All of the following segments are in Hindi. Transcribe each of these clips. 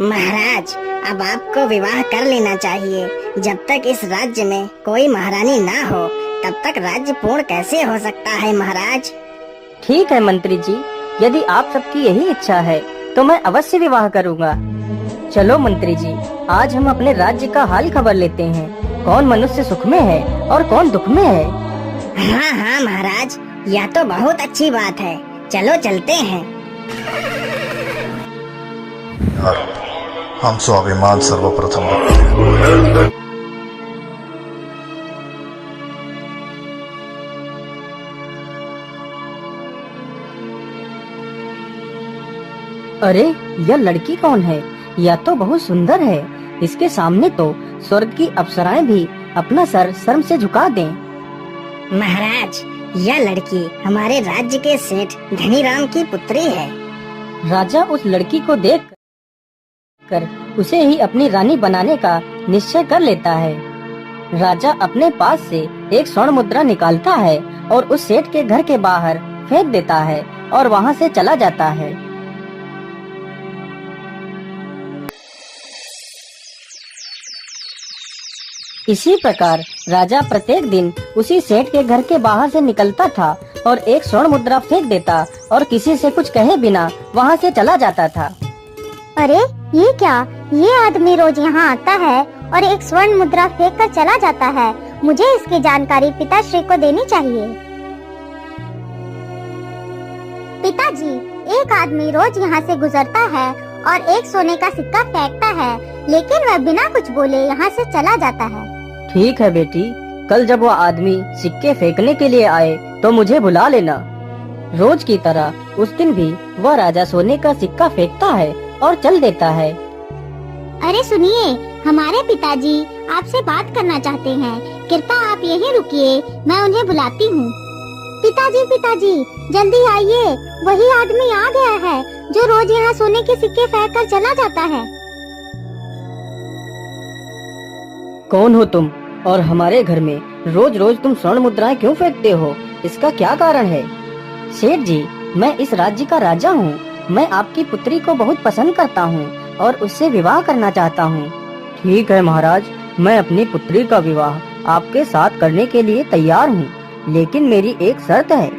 महाराज, अब आपको विवाह कर लेना चाहिए। जब तक इस राज्य में कोई महारानी ना हो तब तक राज्य पूर्ण कैसे हो सकता है महाराज। ठीक है मंत्री जी, यदि आप सबकी यही इच्छा है तो मैं अवश्य विवाह करूंगा। चलो मंत्री जी, आज हम अपने राज्य का हाल खबर लेते हैं। कौन मनुष्य सुख में है और कौन दुख में है। हाँ हाँ महाराज, यह तो बहुत अच्छी बात है। चलो चलते हैं। यार, हम स्वाभिमान सर्वप्रथम रखते हैं। अरे यह लड़की कौन है? यह तो बहुत सुंदर है। इसके सामने तो स्वर्ग की अप्सराएं भी अपना सर शर्म से झुका दें। महाराज, यह लड़की हमारे राज्य के सेठ धनीराम की पुत्री है। राजा उस लड़की को देख कर उसे ही अपनी रानी बनाने का निश्चय कर लेता है। राजा अपने पास से एक स्वर्ण मुद्रा निकालता है और उस सेठ के घर के बाहर फेंक देता है और वहाँ से चला जाता है। इसी प्रकार राजा प्रत्येक दिन उसी सेठ के घर के बाहर से निकलता था और एक स्वर्ण मुद्रा फेंक देता और किसी से कुछ कहे बिना वहाँ से चला जाता था। अरे ये क्या? ये आदमी रोज यहाँ आता है और एक स्वर्ण मुद्रा फेंक कर चला जाता है। मुझे इसकी जानकारी पिताश्री को देनी चाहिए। पिताजी, एक आदमी रोज यहाँ से गुजरता है और एक सोने का सिक्का फेंकता है, लेकिन वह बिना कुछ बोले यहाँ से चला जाता है। ठीक है बेटी, कल जब वह आदमी सिक्के फेंकने के लिए आए तो मुझे बुला लेना। रोज की तरह उस दिन भी वह राजा सोने का सिक्का फेंकता है और चल देता है। अरे सुनिए, हमारे पिताजी आपसे बात करना चाहते हैं। कृपया आप यहीं रुकिए, मैं उन्हें बुलाती हूँ। पिताजी पिताजी, जल्दी आइए, वही आदमी आ गया है जो रोज यहाँ सोने के सिक्के फेंक कर चला जाता है। कौन हो तुम और हमारे घर में रोज रोज तुम स्वर्ण मुद्राएं क्यों फेंकते हो? इसका क्या कारण है? सेठ जी, मैं इस राज्य का राजा हूँ। मैं आपकी पुत्री को बहुत पसंद करता हूँ और उससे विवाह करना चाहता हूँ। ठीक है महाराज, मैं अपनी पुत्री का विवाह आपके साथ करने के लिए तैयार हूँ, लेकिन मेरी एक शर्त है।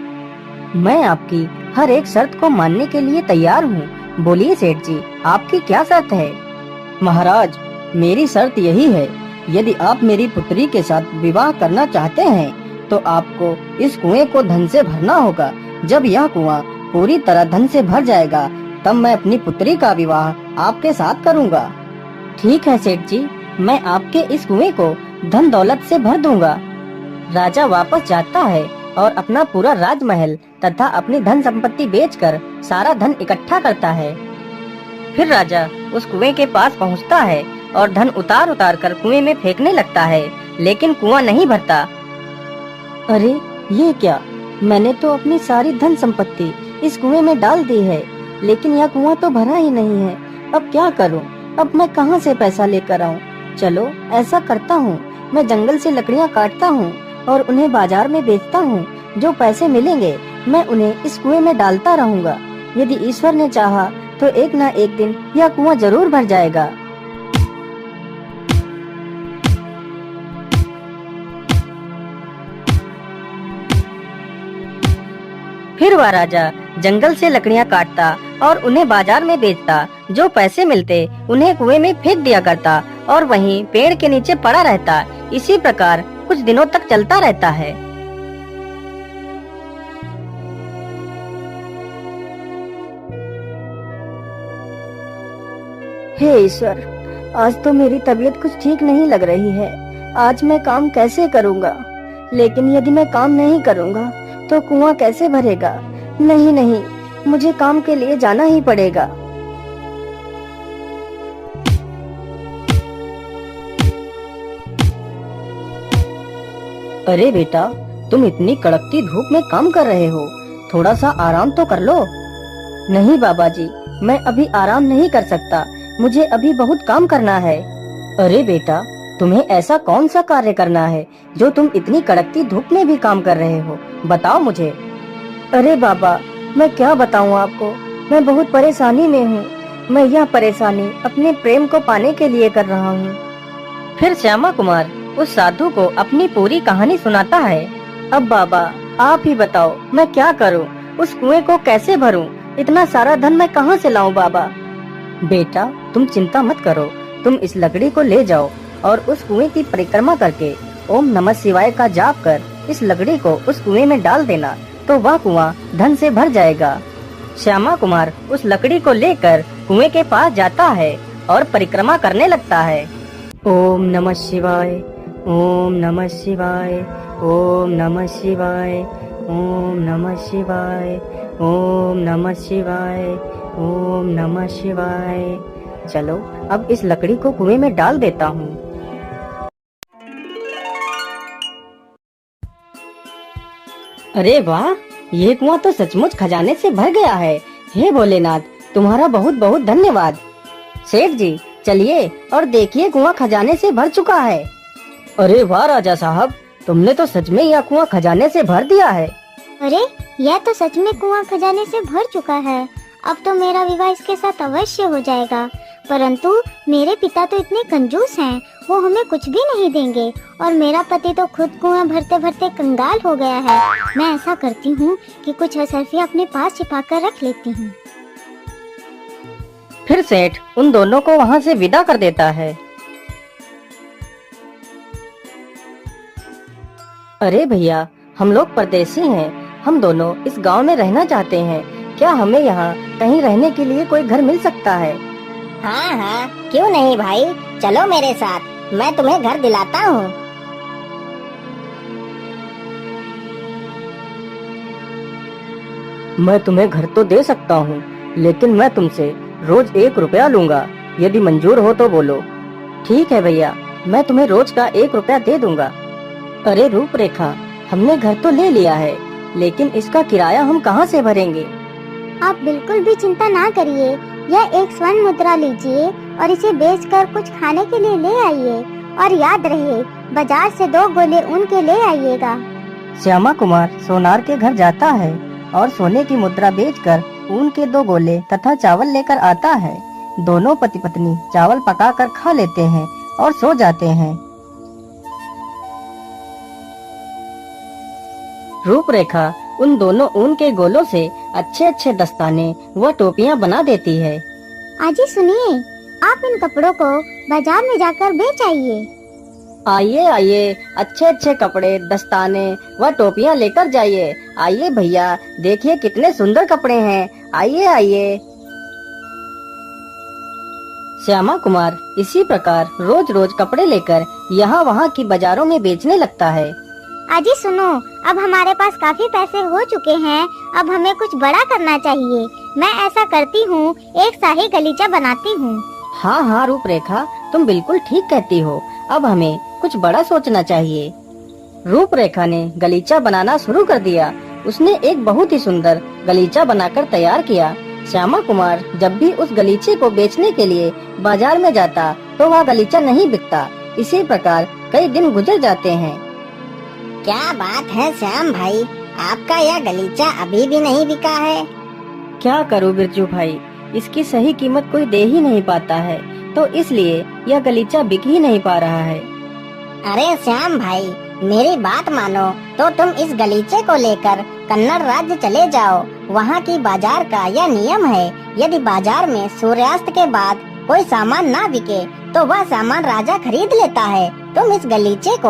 मैं आपकी हर एक शर्त को मानने के लिए तैयार हूँ। बोलिए सेठ जी, आपकी क्या शर्त है? महाराज, मेरी शर्त यही है, यदि आप मेरी पुत्री के साथ विवाह करना चाहते हैं तो आपको इस कुएं को धन से भरना होगा। जब यह कुआं पूरी तरह धन से भर जाएगा तब मैं अपनी पुत्री का विवाह आपके साथ करूंगा। ठीक है सेठ जी, मैं आपके इस कुएं को धन दौलत से भर दूंगा। राजा वापस जाता है और अपना पूरा राजमहल तथा अपनी धन संपत्ति बेचकर सारा धन इकट्ठा करता है। फिर राजा उस कुएं के पास पहुंचता है और धन उतार उतार कर कुएं में फेंकने लगता है, लेकिन कुआं नहीं भरता। अरे ये क्या? मैंने तो अपनी सारी धन संपत्ति इस कुएं में डाल दी है, लेकिन यह कुआं तो भरा ही नहीं है। अब क्या करूं? अब मैं कहां से पैसा लेकर आऊं? चलो ऐसा करता हूं, मैं जंगल से लकड़ियां काटता हूं और उन्हें बाजार में बेचता हूं। जो पैसे मिलेंगे मैं उन्हें इस कुएं में डालता रहूंगा। यदि ईश्वर ने चाहा तो एक न एक दिन यह कुआं जरूर भर जाएगा। फिर वह राजा जंगल से लकड़ियां काटता और उन्हें बाजार में बेचता। जो पैसे मिलते उन्हें कुएं में फेंक दिया करता और वहीं पेड़ के नीचे पड़ा रहता। इसी प्रकार कुछ दिनों तक चलता रहता है। हे ईश्वर, आज तो मेरी तबीयत कुछ ठीक नहीं लग रही है। आज मैं काम कैसे करूँगा? लेकिन यदि मैं काम नहीं करूँगा तो कुआं कैसे भरेगा? नहीं नहीं, मुझे काम के लिए जाना ही पड़ेगा। अरे बेटा, तुम इतनी कड़कती धूप में काम कर रहे हो, थोड़ा सा आराम तो कर लो। नहीं बाबा जी, मैं अभी आराम नहीं कर सकता, मुझे अभी बहुत काम करना है। अरे बेटा, तुम्हें ऐसा कौन सा कार्य करना है जो तुम इतनी कड़कती धूप में भी काम कर रहे हो? बताओ मुझे। अरे बाबा, मैं क्या बताऊं आपको, मैं बहुत परेशानी में हूँ। मैं यह परेशानी अपने प्रेम को पाने के लिए कर रहा हूँ। फिर श्यामा कुमार उस साधु को अपनी पूरी कहानी सुनाता है। अब बाबा आप ही बताओ मैं क्या करूँ, उस कुएं को कैसे भरूँ, इतना सारा धन मैं कहाँ से लाऊं बाबा। बेटा तुम चिंता मत करो, तुम इस लकड़ी को ले जाओ और उस कुएं की परिक्रमा करके ओम नमः शिवाय का जाप कर इस लकड़ी को उस कुएं में डाल देना, तो वह कुआं धन से भर जाएगा। श्यामा कुमार उस लकड़ी को लेकर कुएं के पास जाता है और परिक्रमा करने लगता है। ओम नमः शिवाय, ओम नमः शिवाय, ओम नमः शिवाय, ओम नमः शिवाय, ओम नमः शिवाय, ओम नमः शिवाय। चलो अब इस लकड़ी को कुएं में डाल देता हूँ। अरे वाह, ये कुआं तो सचमुच खजाने से भर गया है। हे भोलेनाथ, तुम्हारा बहुत बहुत धन्यवाद। सेठ जी चलिए और देखिए, कुआं खजाने से भर चुका है। अरे वाह राजा साहब, तुमने तो सच में यह कुआं खजाने से भर दिया है। अरे यह तो सच में कुआं खजाने से भर चुका है। अब तो मेरा विवाह इसके साथ अवश्य हो जाएगा। परंतु मेरे पिता तो इतने कंजूस हैं, वो हमें कुछ भी नहीं देंगे और मेरा पति तो खुद कुआं भरते भरते कंगाल हो गया है। मैं ऐसा करती हूँ कि कुछ असरफियाँ अपने पास छिपा कर रख लेती हूँ। फिर सेठ उन दोनों को वहाँ से विदा कर देता है। अरे भैया, हम लोग परदेसी हैं, हम दोनों इस गांव में रहना चाहते हैं। क्या हमें यहाँ कहीं रहने के लिए कोई घर मिल सकता है? हाँ हाँ, क्यों नहीं भाई, चलो मेरे साथ, मैं तुम्हें घर दिलाता हूँ। मैं तुम्हें घर तो दे सकता हूँ, लेकिन मैं तुमसे रोज 1 रुपया लूंगा। यदि मंजूर हो तो बोलो। ठीक है भैया, मैं तुम्हें रोज का 1 रुपया दे दूंगा। अरे रूपरेखा, हमने घर तो ले लिया है, लेकिन इसका किराया हम कहाँ से भरेंगे? आप बिल्कुल भी चिंता ना करिए। यह एक स्वर्ण मुद्रा लीजिए और इसे बेचकर कुछ खाने के लिए ले आइए। और याद रहे, बाजार से 2 गोले ऊन के ले आइएगा। श्यामा कुमार सोनार के घर जाता है और सोने की मुद्रा बेचकर ऊन के 2 गोले तथा चावल लेकर आता है। दोनों पति पत्नी चावल पकाकर खा लेते हैं और सो जाते हैं। रूपरेखा उन दोनों ऊन के गोलों से अच्छे अच्छे दस्ताने व टोपियां बना देती है। आजी सुनिए, आप इन कपड़ों को बाजार में जाकर बेच आइए। आइए आइए, अच्छे अच्छे कपड़े, दस्ताने व टोपियां लेकर जाइए। आइए भैया, देखिए कितने सुंदर कपड़े हैं। आइए आइए। श्यामा कुमार इसी प्रकार रोज रोज कपड़े लेकर यहाँ वहाँ की बाजारों में बेचने लगता है। आजी सुनो, अब हमारे पास काफी पैसे हो चुके हैं, अब हमें कुछ बड़ा करना चाहिए। मैं ऐसा करती हूँ, एक शाही गलीचा बनाती हूँ। हाँ हाँ रूपरेखा, तुम बिल्कुल ठीक कहती हो। अब हमें कुछ बड़ा सोचना चाहिए। रूपरेखा ने गलीचा बनाना शुरू कर दिया। उसने एक बहुत ही सुंदर गलीचा बनाकर तैयार किया। श्यामा कुमार जब भी उस गलीचे को बेचने के लिए बाजार में जाता तो वह गलीचा नहीं बिकता। इसी प्रकार कई दिन गुजर जाते हैं। क्या बात है श्याम भाई, आपका यह गलीचा अभी भी नहीं बिका है? क्या करूं बिरजू भाई, इसकी सही कीमत कोई दे ही नहीं पाता है, तो इसलिए यह गलीचा बिक ही नहीं पा रहा है। अरे श्याम भाई, मेरी बात मानो तो तुम इस गलीचे को लेकर कन्नड़ राज्य चले जाओ। वहाँ की बाजार का यह नियम है, यदि बाजार में सूर्यास्त के बाद कोई सामान ना बिके तो वह सामान राजा खरीद लेता है। तुम इस गलीचे को